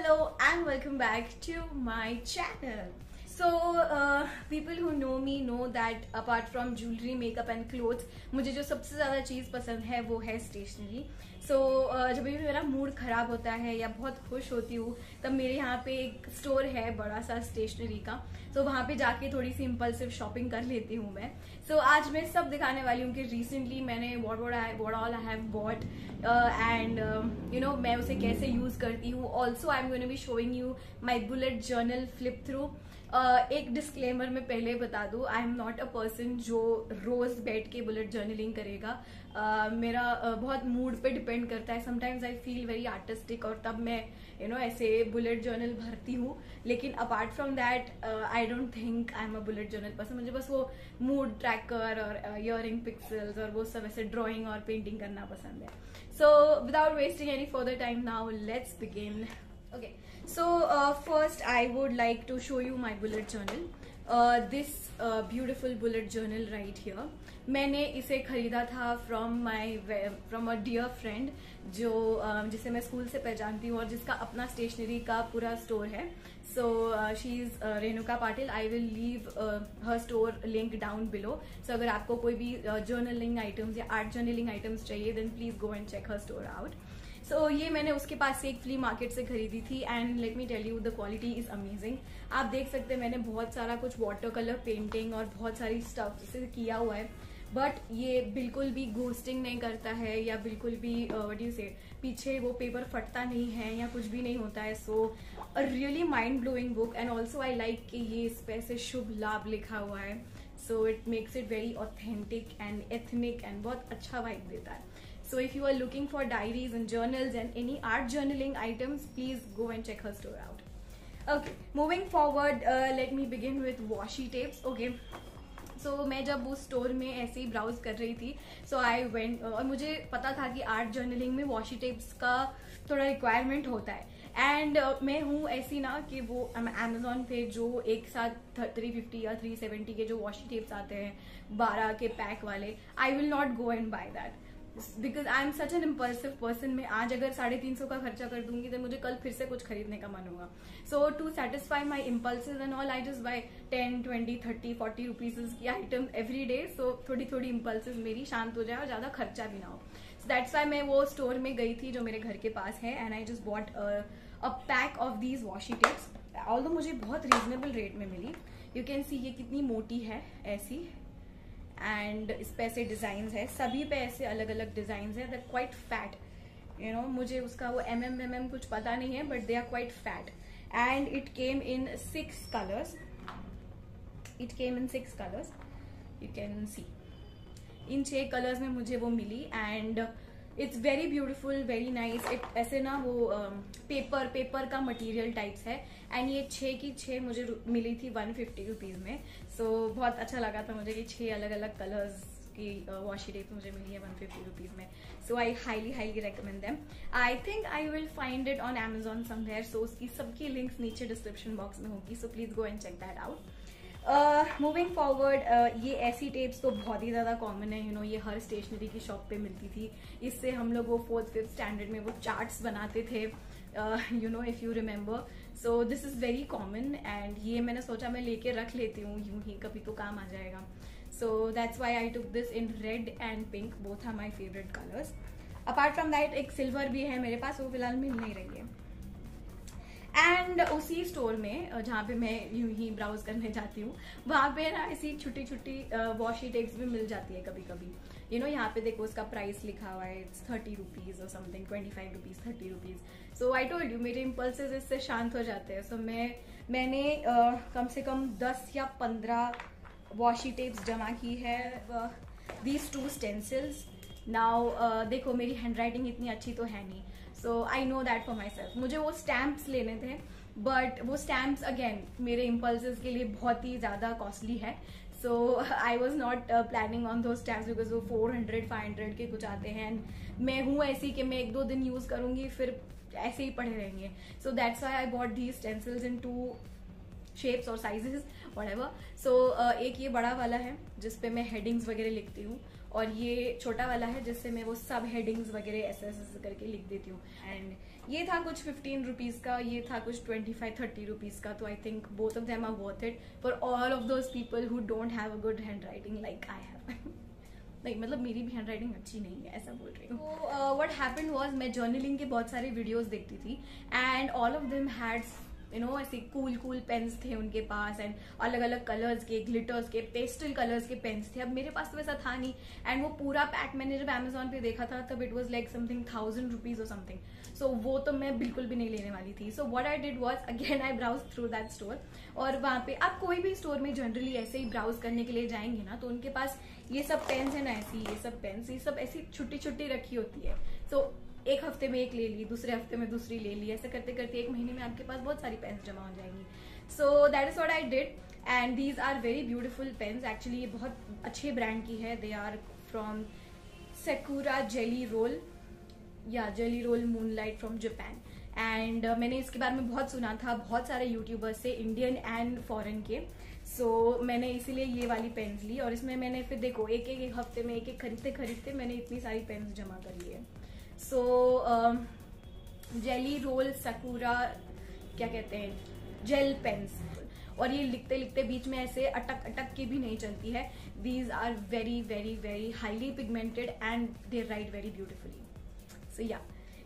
Hello and welcome back to my channel. So people who know me know that apart from jewelry, makeup and clothes, मुझे जो सबसे ज़्यादा चीज़ पसंद है वो है स्टेशनरी. So जब भी मेरा मूड ख़राब होता है या बहुत खुश होती हूँ तब मेरे यहाँ पे एक स्टोर है बड़ा सा स्टेशनरी का. तो वहाँ पे जाके थोड़ी सी इम्पल्सिव शॉपिंग कर लेती हूँ मैं. So आज मैं सब दिखाने वाली हूँ कि रिसेंटली मैंने what all I have bought and you know मैं उसे कैसे यूज़ करती हूँ. Also I'm going to be showing you my bullet journal flip through. एक डिस्क्लेमर मैं पहले बता दूं, I am not a person जो रोज बैठ के बुलेट जर्नलिंग करेगा. मेरा बहुत मूड पे डिपेंड करता है. Sometimes I feel very artistic और तब मैं ऐसे बुलेट जर्नल भरती हूँ. लेकिन apart from that I don't think I am a bullet journal person. मुझे बस वो मूड ट्रैकर और ईयरिंग पिक्सल्स और वो सब ऐसे ड्राइंग और पेंटिंग करना पसंद है. So without wasting any further time now let's begin. Okay, so first I would like to show you my bullet journal. This beautiful bullet journal right here. मैंने इसे खरीदा था from a dear friend जो जिसे मैं school से पहचानती हूँ और जिसका अपना स्टेशनरी का पूरा स्टोर है. So she is Renuka Patil. I will leave her store link down below. So अगर आपको कोई भी journaling items या art journaling items चाहिए then please go and check her store out. So ये मैंने उसके पास से एक फ्ली मार्केट से खरीदी थी and let me tell you the quality is amazing. आप देख सकते हैं मैंने बहुत सारा कुछ वाटर कलर पेंटिंग और बहुत सारी स्टफ से किया हुआ है. बट ये बिल्कुल भी घोस्टिंग नहीं करता है या बिल्कुल भी व्हाट यू से पीछे वो पेपर फटता नहीं है या कुछ भी नहीं होता है. So a really mind blowing book and also I like कि ये इस पे से शुभ लाभ लिखा हुआ है. So it makes it very authentic and ethnic and बहुत अच्छा वाइब देता है. So if you are looking for diaries and journals and any art journaling items, please go and check her store out. Okay, moving forward, let me begin with washi tapes. Okay, so मैं जब उस store में ऐसे ही browse कर रही थी so I went और मुझे पता था कि आर्ट जर्नलिंग में washi tapes का थोड़ा रिक्वायरमेंट होता है. एंड मैं हूँ ऐसी ना कि वो अमेजोन पे जो एक साथ 350 या 370 के जो washi tapes आते हैं 12 के पैक वाले, I will not go and buy that. Because I am such an impulsive person. मैं आज अगर 350 का खर्चा कर दूंगी तो मुझे कल फिर से कुछ खरीदने का मन होगा. So to satisfy my impulsive and all I just buy 10, 20, 30, 40 rupees की आइटम एवरी डे. सो थोड़ी थोड़ी इम्पल्सिव मेरी शांत हो जाए और ज्यादा खर्चा भी ना हो. सो दैट्स वाई मैं वो स्टोर में गई थी जो मेरे घर के पास है and I just bought a pack of these washi tapes. Although मुझे बहुत रीजनेबल रेट में मिली. यू कैन सी ये कितनी मोटी है ऐसी एंड इस पे ऐसे डिजाइन है. सभी पे ऐसे अलग अलग डिजाइन है. They are quite fat. मुझे उसका वो mm कुछ पता नहीं है but they are quite fat. And it came in 6 colours. You can see in 6 colours में मुझे वो मिली and it's very beautiful, very nice. It ऐसे ना वो पेपर का मटेरियल टाइप्स है एंड ये 6 की 6 मुझे मिली थी 150 रुपीज में. सो बहुत अच्छा लगा था मुझे कि 6 अलग अलग कलर्स की वॉशी टेप मुझे मिली है 150 रुपीज में. So I highly recommend them. I think I will find it on Amazon somewhere. So उसकी सबकी लिंक्स नीचे डिस्क्रिप्शन बॉक्स में होगी. So please go and check that out. Moving forward, ये ऐसी टेप्स तो बहुत ही ज़्यादा कॉमन है. ये हर स्टेशनरी की शॉप पे मिलती थी. इससे हम लोग वो 4th 5th स्टैंडर्ड में वो चार्ट्स बनाते थे, if you remember. So this is very common and ये मैंने सोचा मैं लेके रख लेती हूँ यूं ही, कभी तो काम आ जाएगा. So that's why I took this in red and pink. Both are my favourite colours. Apart from that एक सिल्वर भी है मेरे पास, वो फिलहाल मिल नहीं रही है. एंड उसी स्टोर में जहाँ पे मैं यूं ही ब्राउज करने जाती हूँ वहाँ पे ना ऐसी छोटी छोटी वॉशी टेप्स भी मिल जाती है कभी कभी. यहाँ पे देखो उसका प्राइस लिखा हुआ है. इट्स 30 रुपीज और something, 25 rupees, 30 rupees. So I told you मेरे इम्पल्सेस इससे शांत हो जाते हैं. सो मैंने कम से कम 10 या 15 वॉशी टेप्स जमा की है. These 2 stencils. नाउ देखो मेरी हैंड राइटिंग इतनी अच्छी तो है नहीं. So I know that for myself. मुझे वो स्टैम्प्स लेने थे बट वो स्टैम्प्स अगेन मेरे इम्पल्सेस के लिए बहुत ही ज़्यादा कॉस्टली है. So I was not planning on दो स्टैम्प्स बिकॉज वो 400-500 के कुछ आते हैं. मैं हूँ ऐसी कि मैं 1-2 दिन यूज़ करूँगी फिर ऐसे ही पड़े रहेंगे. सो that's why I bought these stencils in 2 shapes और साइजेस व्हाटएवर. सो एक ये बड़ा वाला है जिसपे मैं हेडिंग्स वगैरह लिखती हूँ और ये छोटा वाला है जिससे मैं वो सब हेडिंग्स वगैरह ऐसे ऐसे करके लिख देती हूँ. एंड ये था कुछ 15 रुपीज का, ये था कुछ 25-30 रुपीज का. तो I think both of them are worth it for all of those people who don't have a good handwriting like I have. नहीं, मतलब मेरी भी हैंड राइटिंग अच्छी नहीं है, ऐसा बोल रही हूँ. तो व्हाट हैपेंड वाज, मैं जर्नलिंग के बहुत सारे वीडियोस देखती थी and all of them had ऐसे कूल पेन्स थे उनके पास एंड अलग अलग कलर्स के, ग्लिटर्स के, पेस्टल कलर्स के पेन्स थे. अब मेरे पास तो वैसा था नहीं एंड वो पूरा पैक मैंने जब Amazon पे देखा था तब it was like something 1000 rupees और समथिंग. सो वो तो मैं बिल्कुल भी नहीं लेने वाली थी. So what I did was again I browse through that store. और वहां पे आप कोई भी स्टोर में जनरली ऐसे ही ब्राउज करने के लिए जाएंगे ना, तो उनके पास ये सब पेन्स है ना, ऐसी ये सब पेन्स, ये सब ऐसी छुट्टी छुट्टी रखी होती है. सो एक हफ्ते में एक ले ली, दूसरे हफ्ते में दूसरी ले ली, ऐसे करते करते एक महीने में आपके पास बहुत सारी पेन्स जमा हो जाएंगी. So that is what I did and these are very beautiful pens. Actually ये बहुत अच्छे ब्रांड की है. They are from Sakura jelly roll या jelly roll moonlight from Japan. And मैंने इसके बारे में बहुत सुना था बहुत सारे यूट्यूबर्स से, इंडियन एंड फॉरेन के. सो मैंने इसीलिए ये वाली पेन्स ली और इसमें मैंने फिर देखो एक हफ्ते में एक खरीदते खरीदते मैंने इतनी सारी पेन्स जमा कर ली है. सो जेली रोल सकुरा क्या कहते हैं, जेल पेन्स. और ये लिखते लिखते बीच में ऐसे अटक अटक के भी नहीं चलती है. These are very very very highly pigmented and they write very beautifully. So या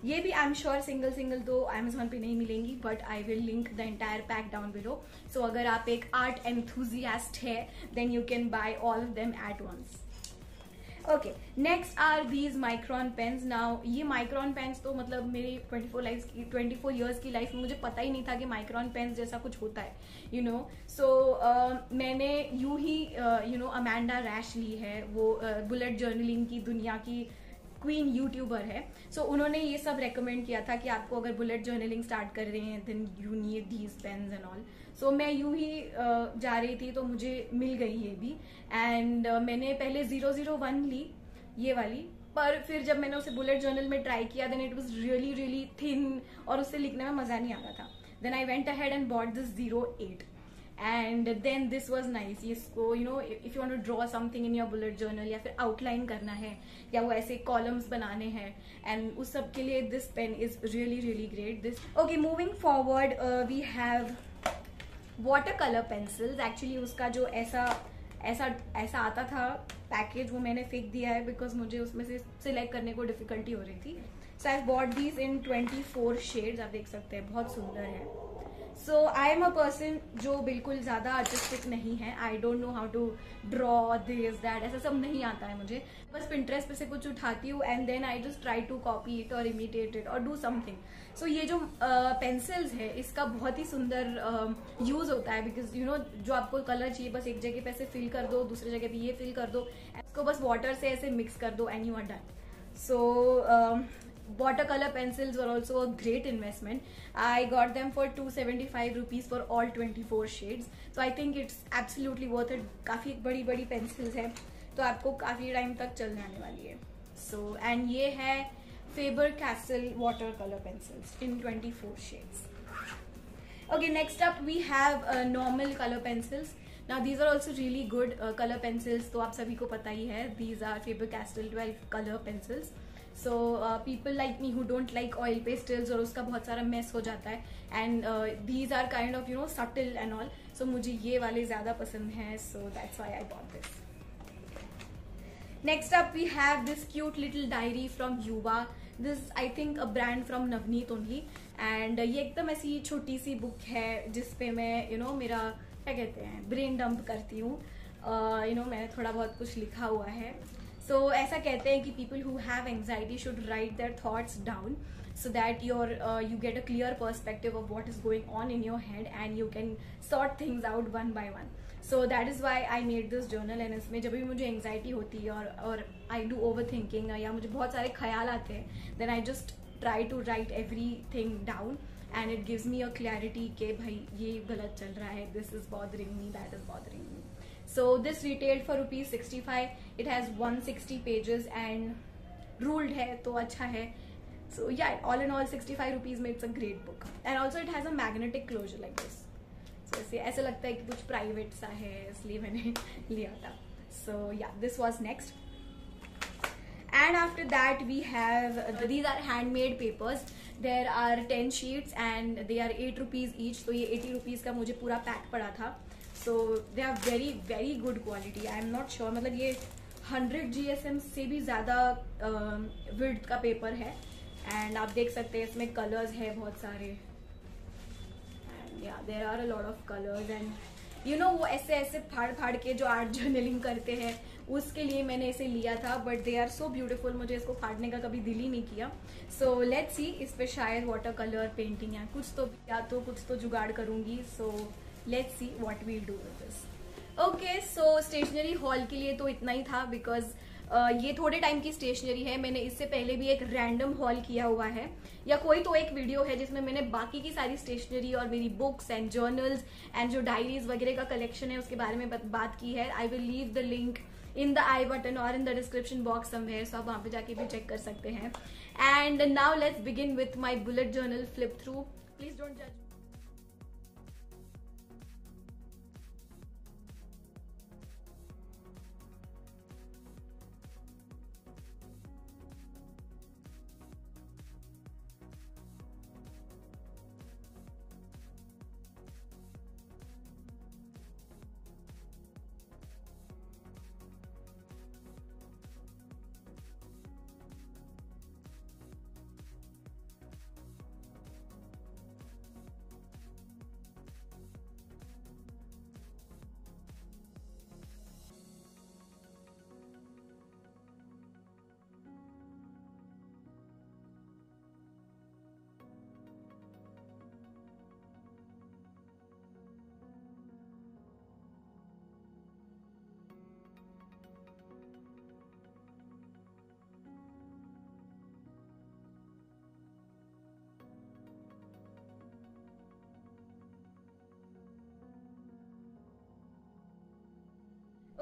ये भी आई एम श्योर सिंगल तो Amazon पे नहीं मिलेंगी, but I will link the entire pack down below. So अगर आप एक आर्ट एंथुजियास्ट है then you can buy all of them at once. Okay, next are these micron pens. Now ये micron pens तो मतलब मेरी 24 ईयर्स की life में मुझे पता ही नहीं था कि माइक्रॉन पेन्स जैसा कुछ होता है, यू नो. सो मैंने यूं ही अमेंडा रैश ली है, वो बुलेट जर्नलिंग की दुनिया की क्वीन यूट्यूबर है. सो उन्होंने ये सब रेकमेंड किया था कि आपको अगर बुलेट जर्नलिंग स्टार्ट कर रहे हैं then you need these pens and all. So मैं यूं ही जा रही थी तो मुझे मिल गई ये भी एंड मैंने पहले 001 ली ये वाली, पर फिर जब मैंने उसे बुलेट जर्नल में ट्राई किया then it was really really thin और उससे लिखने में मजा नहीं आता था. Then I went ahead and bought this 08 and then this was nice. इसको if you want to draw something in your bullet journal या फिर आउटलाइन करना है या वो ऐसे कॉलम्स बनाने हैं एंड उस सब के लिए this pen is really really great. This okay, moving forward we have water colour pencils. Actually उसका जो ऐसा आता था पैकेज वो मैंने फेंक दिया है बिकॉज मुझे उसमें से सिलेक्ट करने को डिफिकल्टी हो रही थी. So I bought these in 24 shades. आप देख सकते हैं बहुत सुंदर है. So I am a person जो बिल्कुल ज्यादा आर्टिस्टिक नहीं है. I don't know how to draw this that, ऐसा सब नहीं आता है मुझे. बस पिंटरेस्ट पे से कुछ उठाती हूँ and then I just try to copy it और इमिटेट इट और डू समथिंग. सो ये जो पेंसिल्स है इसका बहुत ही सुंदर यूज होता है बिकॉज जो आपको कलर चाहिए बस एक जगह पे ऐसे फिल कर दो, दूसरी जगह पे ये फिल कर दो, इसको बस वाटर से ऐसे मिक्स कर दो and you are done. So watercolor pencils were also a great investment. I got them for 275 rupees for all 24 shades. So I think it's absolutely worth it. काफी बड़ी बड़ी पेंसिल्स हैं तो आपको काफी टाइम तक चल जाने वाली है. So and ये है Faber-Castell watercolor pencils in 24 shades. Okay, next up we have normal color pencils. Now these are also really good color pencils. तो आप सभी को पता ही है. These are Faber-Castell 12 color pencils. So people like me who don't like oil pastels और उसका बहुत सारा मेस हो जाता है and these are kind of subtle and all. So मुझे ये वाले ज्यादा पसंद हैं. So that's why I bought this. Next up we have this cute little diary from Yuva. This I think a brand from Navneet only and ये एकदम ऐसी छोटी सी बुक है जिसपे मैं मेरा क्या कहते हैं ब्रेन डंप करती हूँ. मैंने थोड़ा बहुत कुछ लिखा हुआ है. So ऐसा कहते हैं कि people who have anxiety should write their thoughts down so that you get a clear perspective of what is going on in your head and you can sort things out one by one. So that is why I made this journal and इसमें जब भी मुझे anxiety होती है और I do overthinking या मुझे बहुत सारे ख्याल आते हैं then I just try to write everything down and it gives me a clarity कि भाई ये गलत चल रहा है, this is bothering me, that is bothering me. So this retailed for ₹65. It has 160 pages and ruled है तो अच्छा है. So yeah, all in all 65 rupees में it's a great book and also it has a magnetic closure like this. So ऐसा लगता है कि कुछ प्राइवेट सा है इसलिए मैंने लिया था. So yeah, this was next. And after that we have these are handmade papers. There are 10 sheets and they are 8 rupees each. तो ये 80 rupees का मुझे पूरा पैक पड़ा था. So they are very very good quality. I am not sure, मतलब ये 100 GSM से भी ज़्यादा विड्थ का पेपर है. एंड आप देख सकते हैं इसमें कलर्स है बहुत सारे. And yeah there are a lot of colours. And you know वो ऐसे ऐसे फाड़ फाड़ के जो आर्ट जर्नलिंग करते हैं उसके लिए मैंने इसे लिया था. But they are so beautiful, मुझे इसको फाड़ने का कभी दिल ही नहीं किया. सो लेट्स सी, इस पे शायद वाटर कलर पेंटिंग है कुछ तो, या तो कुछ तो जुगाड़ करूंगी. So let's see what we'll do with this. Okay, so stationery haul के लिए तो इतना ही था. बिकॉज ये थोड़े टाइम की स्टेशनरी है. मैंने इससे पहले भी एक रैंडम हॉल किया हुआ है, या कोई तो एक वीडियो है जिसमें मैंने बाकी की सारी स्टेशनरी और मेरी बुक्स एंड जर्नल्स एंड जो डायरीज वगैरह का कलेक्शन है उसके बारे में बात की है. I will leave the link in the i button और in the description box somewhere. So आप वहां पे जाके भी चेक कर सकते हैं. And now let's begin with my bullet journal flip through. Please don't जज.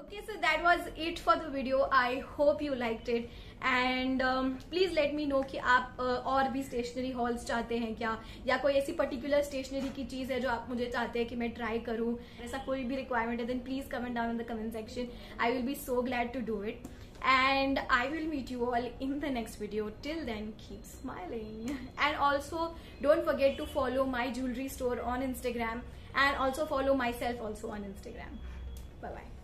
Okay, so that was it for the video. I hope you liked it. And please let me know कि आप और भी stationery halls चाहते हैं क्या, या कोई ऐसी पर्टिकुलर स्टेशनरी की चीज है जो आप मुझे चाहते हैं कि मैं ट्राई करूं. ऐसा कोई भी रिक्वायरमेंट है then please comment down in the comment section. I will be so glad to do it. And I will meet you all in the next video. Till then, keep smiling. And also, don't forget to follow my jewelry store on Instagram. And also follow myself also on Instagram. Bye-bye.